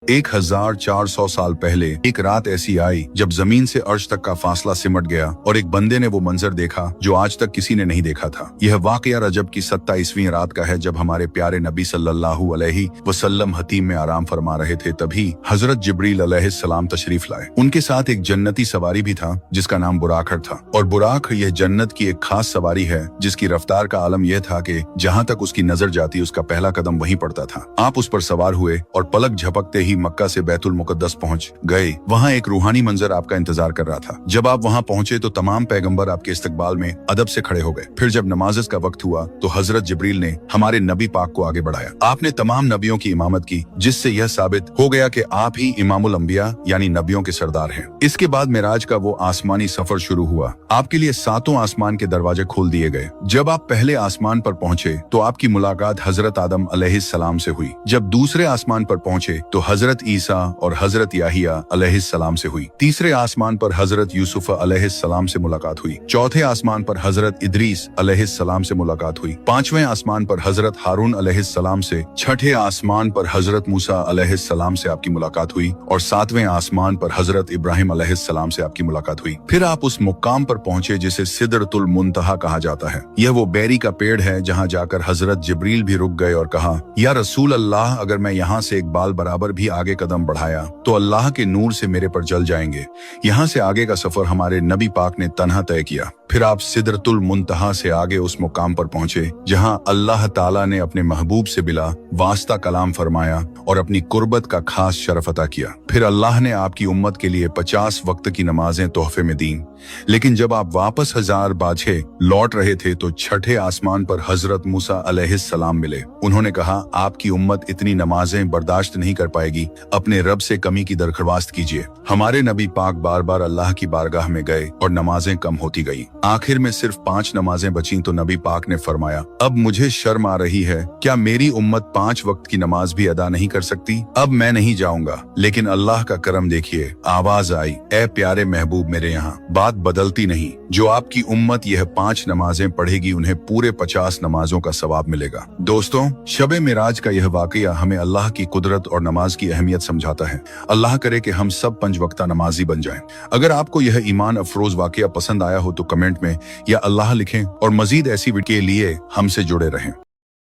1400 साल पहले एक रात ऐसी आई जब जमीन से अर्श तक का फासला सिमट गया और एक बंदे ने वो मंजर देखा जो आज तक किसी ने नहीं देखा था। यह वाकया रजब की 27वीं रात का है जब हमारे प्यारे नबी सल्लल्लाहु अलैहि वसल्लम हतीम में आराम फरमा रहे थे। तभी हजरत जिब्रील अलैहिस्सलाम तशरीफ लाए। उनके साथ एक जन्नती सवारी भी था जिसका नाम बुराक था। और बुराक यह जन्नत की एक खास सवारी है जिसकी रफ्तार का आलम यह था कि जहाँ तक उसकी नजर जाती उसका पहला कदम वहीं पड़ता था। आप उस पर सवार हुए और पलक झपकते ही मक्का से बैतुल मुकद्दस पहुंच गए। वहाँ एक रूहानी मंजर आपका इंतजार कर रहा था। जब आप वहाँ पहुंचे तो तमाम पैगंबर आपके इस्तकबाल में अदब से खड़े हो गए। फिर जब नमाज़ का वक्त हुआ तो हजरत जिब्रील ने हमारे नबी पाक को आगे बढ़ाया। आपने तमाम नबियों की इमामत की जिससे यह साबित हो गया कि आप ही इमामुल अंबिया यानी नबियों के सरदार हैं। इसके बाद मिराज का वो आसमानी सफर शुरू हुआ। आपके लिए 7 आसमान के दरवाजे खोल दिए गए। जब आप पहले आसमान पर पहुंचे तो आपकी मुलाकात हजरत आदम अलैहिस्सलाम से हुई। जब दूसरे आसमान पर पहुंचे तो हजरत ईसा और हजरत याहिया अलैहिस्सलाम से हुई। तीसरे आसमान पर हजरत यूसुफ अलैहिस्सलाम से मुलाकात हुई। चौथे आसमान पर हजरत इदरीस अलैहिस्सलाम से मुलाकात हुई। 5वें आसमान पर हजरत हारून अलैहिस्सलाम से, 6ठे आसमान पर हजरत मूसा अलैहिस्सलाम से आपकी मुलाकात हुई और 7वें आसमान पर हजरत इब्राहिम अलैहिस्सलाम से आपकी मुलाकात हुई। फिर आप उस मुकाम पर पहुंचे जिसे सिदरतुल मुंतहा कहा जाता है। यह वो बेरी का पेड़ है जहाँ जाकर हजरत जिब्रील भी रुक गए और कहा, या रसूल अल्लाह, अगर मैं यहाँ से एक बाल बराबर भी आगे कदम बढ़ाया तो अल्लाह के नूर से मेरे पर जल जाएंगे। यहाँ से आगे का सफर हमारे नबी पाक ने तन्हा तय किया। फिर आप सिदरतुल मुंतहा से आगे उस मुकाम पर पहुंचे जहां अल्लाह ताला ने अपने महबूब से बिला वास्ता कलाम फरमाया और अपनी कुर्बत का खास शरफ अता किया। फिर अल्लाह ने आपकी उम्मत के लिए 50 वक्त की नमाजें तोहफे में दी। लेकिन जब आप वापस 1000 बाछे लौट रहे थे तो 6ठे आसमान पर हजरत मूसा अलैहिस्सलाम मिले। उन्होंने कहा, आपकी उम्मत इतनी नमाजें बर्दाश्त नहीं कर पाएगी, अपने रब से कमी की दरख्वास्त कीजिए। हमारे नबी पाक बार बार अल्लाह की बारगाह में गए और नमाजें कम होती गई। आखिर में सिर्फ 5 नमाजें बची तो नबी पाक ने फरमाया, अब मुझे शर्म आ रही है, क्या मेरी उम्मत 5 वक्त की नमाज भी अदा नहीं कर सकती? अब मैं नहीं जाऊंगा। लेकिन अल्लाह का करम देखिए, आवाज आई, ए प्यारे महबूब मेरे यहाँ बात बदलती नहीं। जो आपकी उम्मत यह 5 नमाजें पढ़ेगी उन्हें पूरे 50 नमाजों का सवाब मिलेगा। दोस्तों, शबे मिराज का यह वाकया हमें अल्लाह की कुदरत और नमाज की अहमियत समझाता है। अल्लाह करे कि हम सब 5 वक्ता नमाजी बन जाएं। अगर आपको यह ईमान अफरोज वाकया पसंद आया हो तो कमेंट में या अल्लाह लिखें और मजीद ऐसी वीडियो के लिए हमसे जुड़े रहें।